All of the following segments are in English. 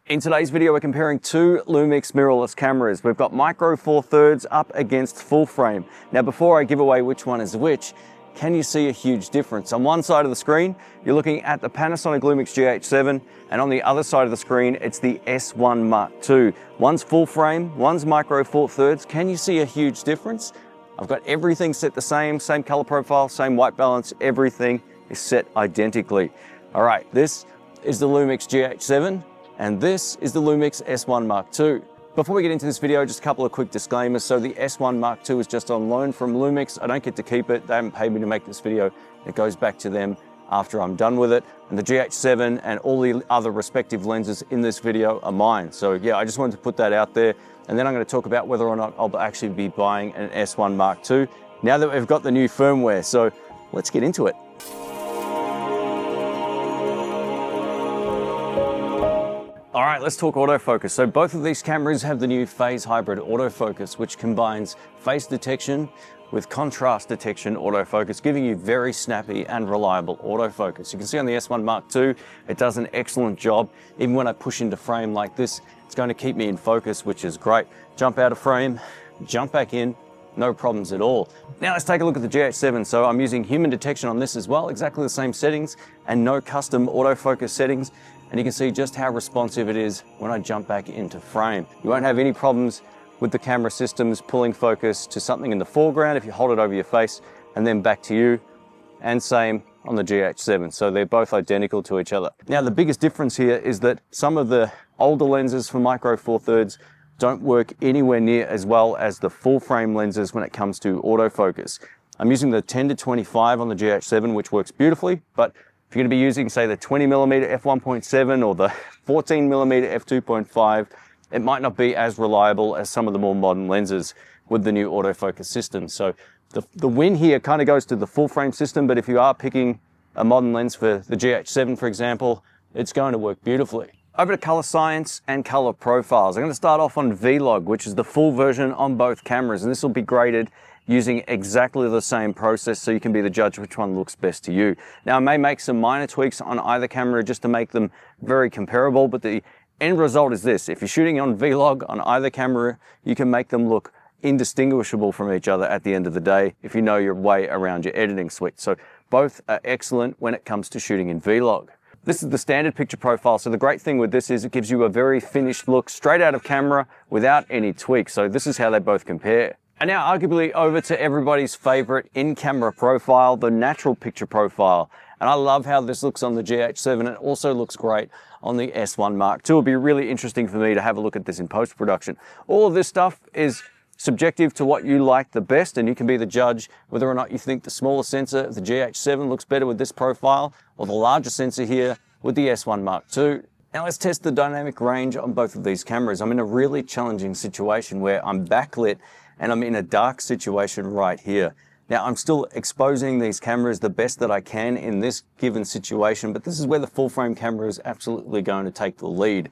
In today's video, we're comparing two Lumix mirrorless cameras. We've got micro 4/3 up against full frame. Now, before I give away which one is which, can you see a huge difference? On one side of the screen, you're looking at the Panasonic Lumix GH7, and on the other side of the screen, it's the S1 Mark II. One's full frame, one's micro 4/3. Can you see a huge difference? I've got everything set the same color profile, same white balance, everything is set identically. All right, this is the Lumix GH7, and this is the Lumix S1 Mark II. Before we get into this video, just a couple of quick disclaimers. So the S1 Mark II is just on loan from Lumix. I don't get to keep it. They haven't paid me to make this video. It goes back to them after I'm done with it. And the GH7 and all the other respective lenses in this video are mine. So yeah, I just wanted to put that out there. And then I'm going to talk about whether or not I'll actually be buying an S1 Mark II now that we've got the new firmware. So let's get into it. All right, let's talk autofocus. So both of these cameras have the new phase hybrid autofocus, which combines face detection with contrast detection autofocus, giving you very snappy and reliable autofocus. You can see on the S1 Mark II, it does an excellent job. Even when I push into frame like this, it's going to keep me in focus, which is great. Jump out of frame, jump back in, no problems at all. Now let's take a look at the GH7. So I'm using human detection on this as well, exactly the same settings and no custom autofocus settings. And you can see just how responsive it is when I jump back into frame. You won't have any problems with the camera systems pulling focus to something in the foreground if you hold it over your face and then back to you, and same on the GH7. So they're both identical to each other. Now the biggest difference here is that some of the older lenses for micro 4/3 don't work anywhere near as well as the full frame lenses when it comes to autofocus. I'm using the 10-25 on the GH7, which works beautifully, but if you're going to be using, say, the 20mm f1.7 or the 14mm f2.5, it might not be as reliable as some of the more modern lenses with the new autofocus system. So the win here kind of goes to the full frame system, but if you are picking a modern lens for the GH7, for example, it's going to work beautifully. Over to color science and color profiles. I'm going to start off on Vlog, which is the full version on both cameras, and this will be graded using exactly the same process, so you can be the judge which one looks best to you. Now, I may make some minor tweaks on either camera just to make them very comparable, but the end result is this. If you're shooting on Vlog on either camera, you can make them look indistinguishable from each other at the end of the day if you know your way around your editing suite. So both are excellent when it comes to shooting in Vlog. This is the standard picture profile. So the great thing with this is it gives you a very finished look straight out of camera without any tweaks. So this is how they both compare. And now arguably over to everybody's favorite in-camera profile, the natural picture profile. And I love how this looks on the GH7. It also looks great on the S1 Mark II. It'll be really interesting for me to have a look at this in post-production. All of this stuff is subjective to what you like the best, and you can be the judge whether or not you think the smaller sensor, the GH7, looks better with this profile, or the larger sensor here with the S1 Mark II. Now let's test the dynamic range on both of these cameras. I'm in a really challenging situation where I'm backlit and I'm in a dark situation right here. Now I'm still exposing these cameras the best that I can in this given situation, but this is where the full frame camera is absolutely going to take the lead.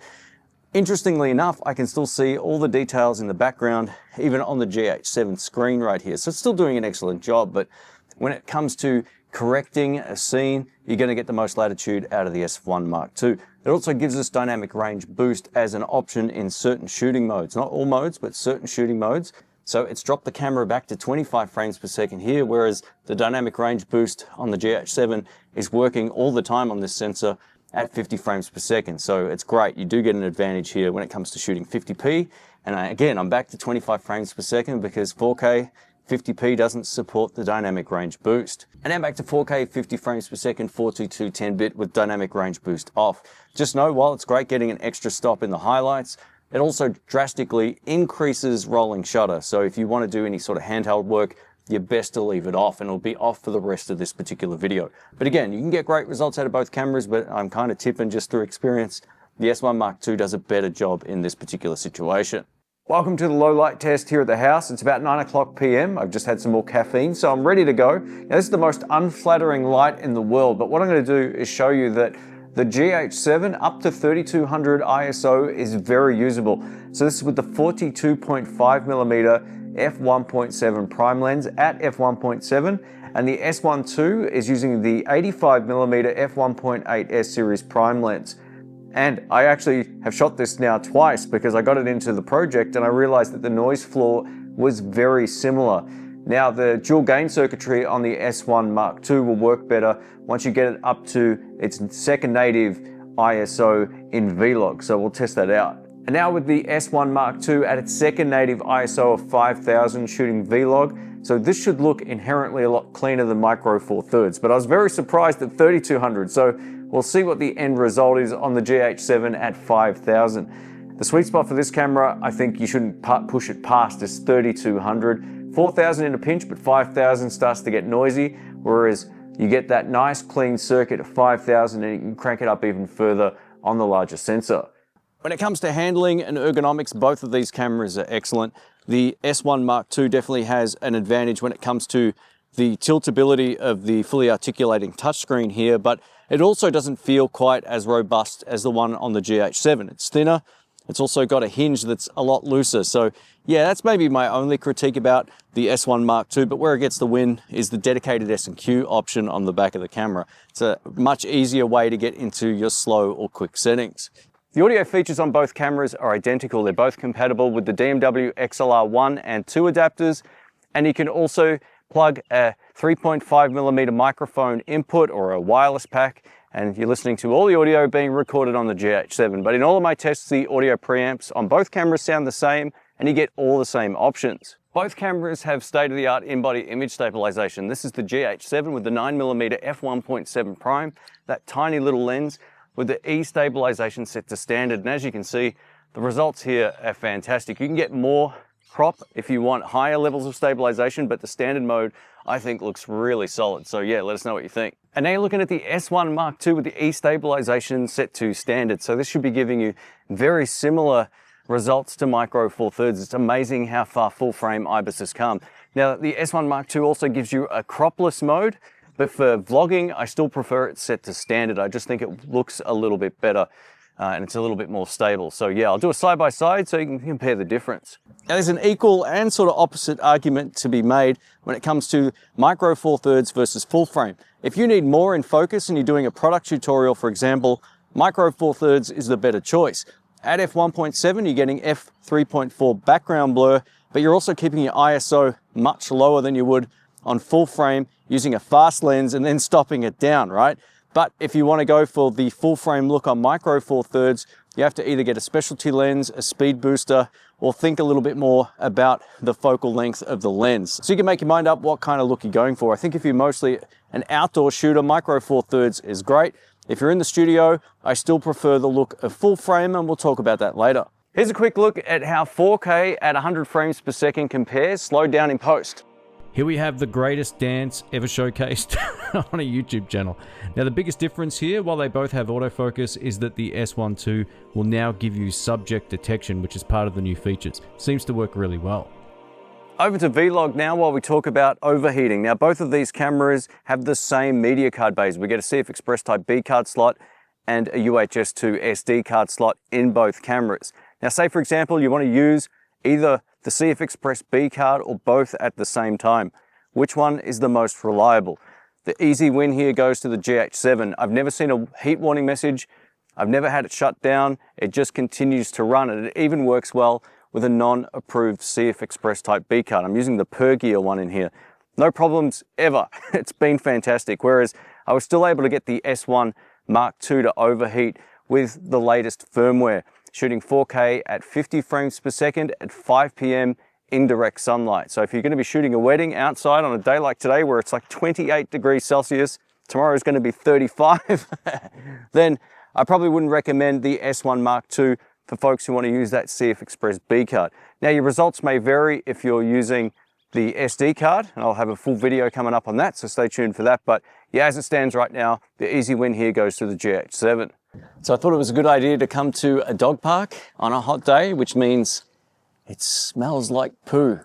Interestingly enough, I can still see all the details in the background, even on the GH7 screen right here. So it's still doing an excellent job, but when it comes to correcting a scene, you're going to get the most latitude out of the S1 Mark II. It also gives us dynamic range boost as an option in certain shooting modes. Not all modes, but certain shooting modes. So it's dropped the camera back to 25 frames per second here, whereas the dynamic range boost on the GH7 is working all the time on this sensor at 50 frames per second. So it's great. You do get an advantage here when it comes to shooting 50p. And again, I'm back to 25 frames per second because 4K 50p doesn't support the dynamic range boost. And now back to 4K 50 frames per second, 422 10-bit with dynamic range boost off. Just know, while it's great getting an extra stop in the highlights, it also drastically increases rolling shutter. So if you want to do any sort of handheld work, you're best to leave it off, and it'll be off for the rest of this particular video. But again, you can get great results out of both cameras, but I'm kind of tipping just through experience, the S1 Mark II does a better job in this particular situation. Welcome to the low light test here at the house. It's about 9 p.m. I've just had some more caffeine, so I'm ready to go. Now, this is the most unflattering light in the world, but what I'm going to do is show you that the GH7 up to 3200 ISO is very usable. So this is with the 42.5mm f1.7 prime lens at f1.7, and the S1II is using the 85mm f1.8 S series prime lens. And I actually have shot this now twice because I got it into the project and I realized that the noise floor was very similar. Now the dual gain circuitry on the S1 Mark II will work better once you get it up to its second native ISO in Vlog, so we'll test that out. And now with the S1 Mark II at its second native ISO of 5000 shooting Vlog, so this should look inherently a lot cleaner than Micro Four Thirds, but I was very surprised at 3200, so we'll see what the end result is on the GH7 at 5000. The sweet spot for this camera, I think you shouldn't push it past, is 3200. 4000 in a pinch, but 5000 starts to get noisy, whereas you get that nice clean circuit at 5000 and you can crank it up even further on the larger sensor. When it comes to handling and ergonomics, both of these cameras are excellent. The S1 Mark II definitely has an advantage when it comes to the tiltability of the fully articulating touchscreen here, but it also doesn't feel quite as robust as the one on the GH7. It's thinner. It's also got a hinge that's a lot looser. So yeah, that's maybe my only critique about the S1 Mark II, but where it gets the win is the dedicated S&Q option on the back of the camera. It's a much easier way to get into your slow or quick settings. The audio features on both cameras are identical. They're both compatible with the DMW XLR1 and 2 adapters, and you can also plug a 3.5mm microphone input or a wireless pack, and you're listening to all the audio being recorded on the GH7. But in all of my tests, the audio preamps on both cameras sound the same, and you get all the same options. Both cameras have state-of-the-art in-body image stabilization. This is the GH7 with the 9mm f1.7 prime, that tiny little lens with the E stabilization set to standard. And as you can see, the results here are fantastic. You can get more crop if you want higher levels of stabilization, but the standard mode I think looks really solid. So yeah, let us know what you think. And now you're looking at the S1 Mark II with the E stabilization set to standard. So this should be giving you very similar results to Micro Four Thirds. It's amazing how far full frame IBIS has come. Now the S1 Mark II also gives you a cropless mode, but for vlogging, I still prefer it set to standard. I just think it looks a little bit better and it's a little bit more stable. So yeah, I'll do a side by side so you can compare the difference. Now there's an equal and sort of opposite argument to be made when it comes to Micro Four Thirds versus full frame. If you need more in focus and you're doing a product tutorial, for example, Micro Four Thirds is the better choice. At f1.7, you're getting f3.4 background blur, but you're also keeping your ISO much lower than you would on full frame using a fast lens and then stopping it down, right? But if you want to go for the full frame look on Micro Four Thirds, you have to either get a specialty lens, a speed booster, or think a little bit more about the focal length of the lens. So you can make your mind up what kind of look you're going for. I think if you're mostly an outdoor shooter, Micro Four Thirds is great. If you're in the studio, I still prefer the look of full frame, and we'll talk about that later. Here's a quick look at how 4K at 100 frames per second compares slowed down in post. Here we have the greatest dance ever showcased on a YouTube channel. Now the biggest difference here, while they both have autofocus, is that the S1II will now give you subject detection, which is part of the new features. Seems to work really well. Over to Vlog now while we talk about overheating. Now both of these cameras have the same media card bays. We get a CF Express Type B card slot and a UHS-2 SD card slot in both cameras. Now say for example you want to use either the CF Express B card or both at the same time. Which one is the most reliable? The easy win here goes to the GH7. I've never seen a heat warning message. I've never had it shut down. It just continues to run, and it even works well with a non-approved CF Express Type B card. I'm using the Per-Gear one in here. No problems ever. It's been fantastic. Whereas I was still able to get the S1 Mark II to overheat with the latest firmware, shooting 4K at 50 frames per second at 5 p.m. in direct sunlight. So if you're going to be shooting a wedding outside on a day like today where it's like 28 degrees Celsius, tomorrow is going to be 35, then I probably wouldn't recommend the S1 Mark II for folks who want to use that CF Express B card. Now your results may vary if you're using the SD card, and I'll have a full video coming up on that, so stay tuned for that. But yeah, as it stands right now, the easy win here goes to the GH7. So I thought it was a good idea to come to a dog park on a hot day, which means it smells like poo.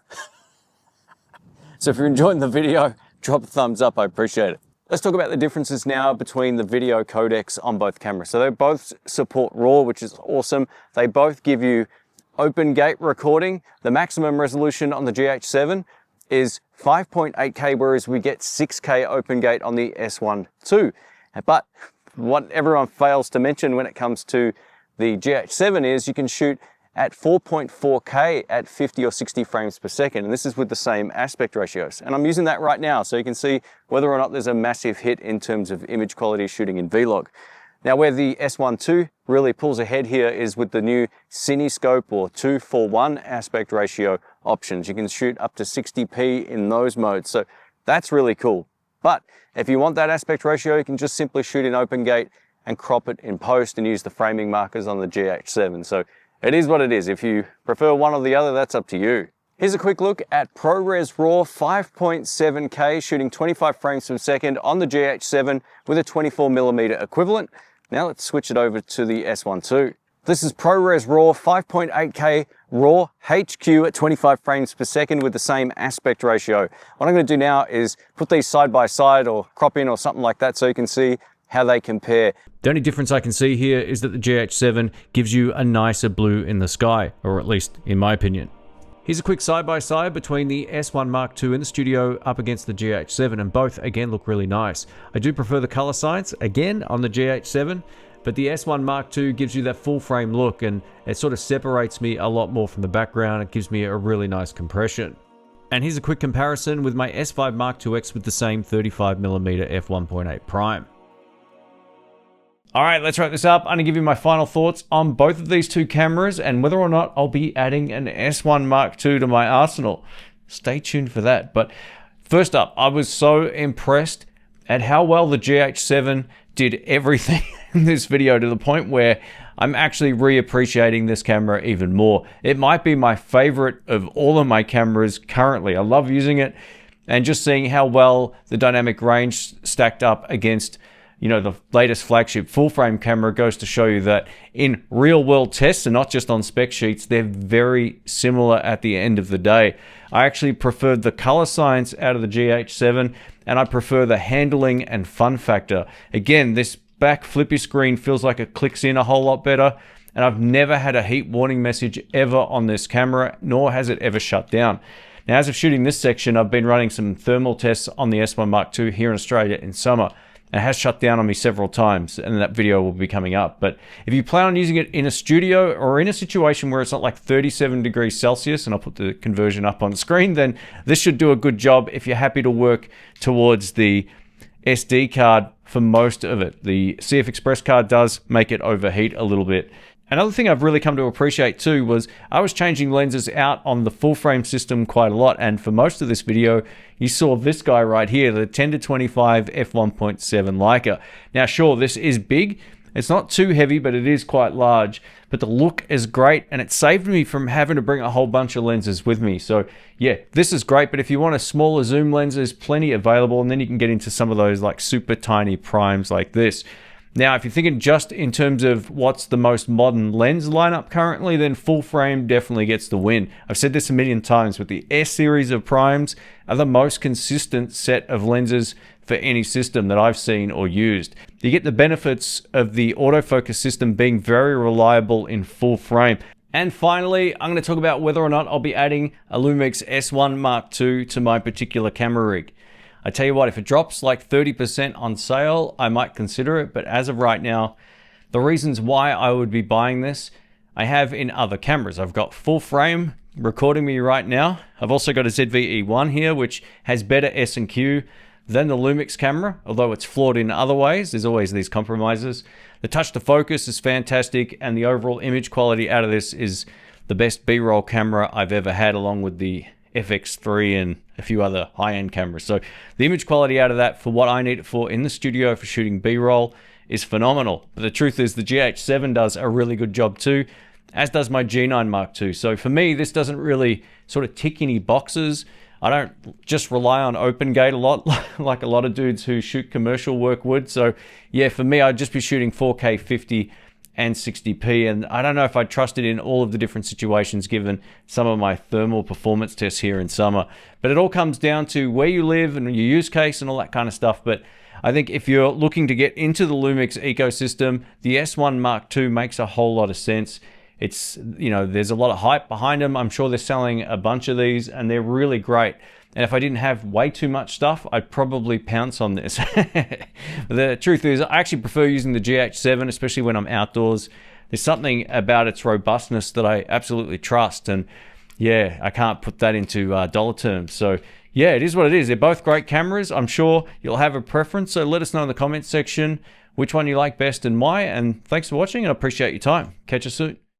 So if you're enjoying the video, drop a thumbs up, I appreciate it. Let's talk about the differences now between the video codecs on both cameras. So they both support RAW, which is awesome. They both give you open gate recording. The maximum resolution on the GH7 is 5.8K, whereas we get 6K open gate on the S1II. But what everyone fails to mention when it comes to the GH7 is you can shoot at 4.4K at 50 or 60 frames per second, and this is with the same aspect ratios. And I'm using that right now, so you can see whether or not there's a massive hit in terms of image quality shooting in Vlog. Now, where the S1II really pulls ahead here is with the new CineScope or 2:1 aspect ratio options. You can shoot up to 60p in those modes, so that's really cool. But if you want that aspect ratio, you can just simply shoot in OpenGate and crop it in post and use the framing markers on the GH7. So it is what it is. If you prefer one or the other, that's up to you. Here's a quick look at ProRes RAW 5.7K shooting 25 frames per second on the GH7 with a 24mm equivalent. Now let's switch it over to the S1II. This is ProRes RAW 5.8K RAW HQ at 25 frames per second with the same aspect ratio. What I'm going to do now is put these side by side or crop in or something like that so you can see how they compare. The only difference I can see here is that the GH7 gives you a nicer blue in the sky, or at least in my opinion. Here's a quick side-by-side between the S1 Mark II in the studio up against the GH7, and both again look really nice. I do prefer the color science again on the GH7, but the S1 Mark II gives you that full frame look, and it sort of separates me a lot more from the background. It gives me a really nice compression. And here's a quick comparison with my S5 Mark IIX with the same 35mm f1.8 prime. All right, let's wrap this up. I'm gonna give you my final thoughts on both of these two cameras and whether or not I'll be adding an S1 Mark II to my arsenal. Stay tuned for that. But first up, I was so impressed at how well the GH7 did everything in this video, to the point where I'm actually reappreciating this camera even more. It might be my favorite of all of my cameras currently. I love using it, and just seeing how well the dynamic range stacked up against, you know, the latest flagship full frame camera goes to show you that in real world tests and not just on spec sheets, they're very similar at the end of the day. I actually preferred the color science out of the GH7, and I prefer the handling and fun factor. Again, this back flippy screen feels like it clicks in a whole lot better, and I've never had a heat warning message ever on this camera, nor has it ever shut down. Now, as of shooting this section, I've been running some thermal tests on the S1 Mark II here in Australia in summer. It has shut down on me several times, and that video will be coming up. But if you plan on using it in a studio or in a situation where it's not like 37 degrees Celsius, and I'll put the conversion up on screen, then this should do a good job if you're happy to work towards the SD card for most of it. The CF Express card does make it overheat a little bit. Another thing I've really come to appreciate too was I was changing lenses out on the full frame system quite a lot, and for most of this video you saw this guy right here, the 10-25 f1.7 Leica. Now sure, this is big, it's not too heavy, but it is quite large, but the look is great, and it saved me from having to bring a whole bunch of lenses with me. So yeah, this is great, but if you want a smaller zoom lens, there's plenty available, and then you can get into some of those like super tiny primes like this. Now, if you're thinking just in terms of what's the most modern lens lineup currently, then full frame definitely gets the win. I've said this a million times, but the S series of primes are the most consistent set of lenses for any system that I've seen or used. You get the benefits of the autofocus system being very reliable in full frame. And finally, I'm going to talk about whether or not I'll be adding a Lumix S1 Mark II to my particular camera rig. I tell you what, if it drops like 30% on sale, I might consider it. But as of right now, the reasons why I would be buying this, I have in other cameras. I've got full frame recording me right now. I've also got a ZV-E1 here, which has better S&Q than the Lumix camera, although it's flawed in other ways. There's always these compromises. The touch to focus is fantastic, and the overall image quality out of this is the best B-roll camera I've ever had, along with the FX3 and a few other high-end cameras. So the image quality out of that for what I need it for in the studio for shooting B-roll is phenomenal. But the truth is the GH7 does a really good job too, as does my G9 Mark II. So for me, this doesn't really sort of tick any boxes. I don't just rely on OpenGate a lot, like a lot of dudes who shoot commercial work would. So yeah, for me, I'd just be shooting 4K 50 and 60p, and I don't know if I trust it in all of the different situations given some of my thermal performance tests here in summer. But it all comes down to where you live and your use case and all that kind of stuff. But I think if you're looking to get into the Lumix ecosystem, the S1 Mark II makes a whole lot of sense. It's, you know, there's a lot of hype behind them. I'm sure they're selling a bunch of these and they're really great. And if I didn't have way too much stuff, I'd probably pounce on this. The truth is, I actually prefer using the GH7, especially when I'm outdoors. There's something about its robustness that I absolutely trust. And yeah, I can't put that into dollar terms. So yeah, it is what it is. They're both great cameras. I'm sure you'll have a preference. So let us know in the comments section which one you like best and why. And thanks for watching, and I appreciate your time. Catch you soon.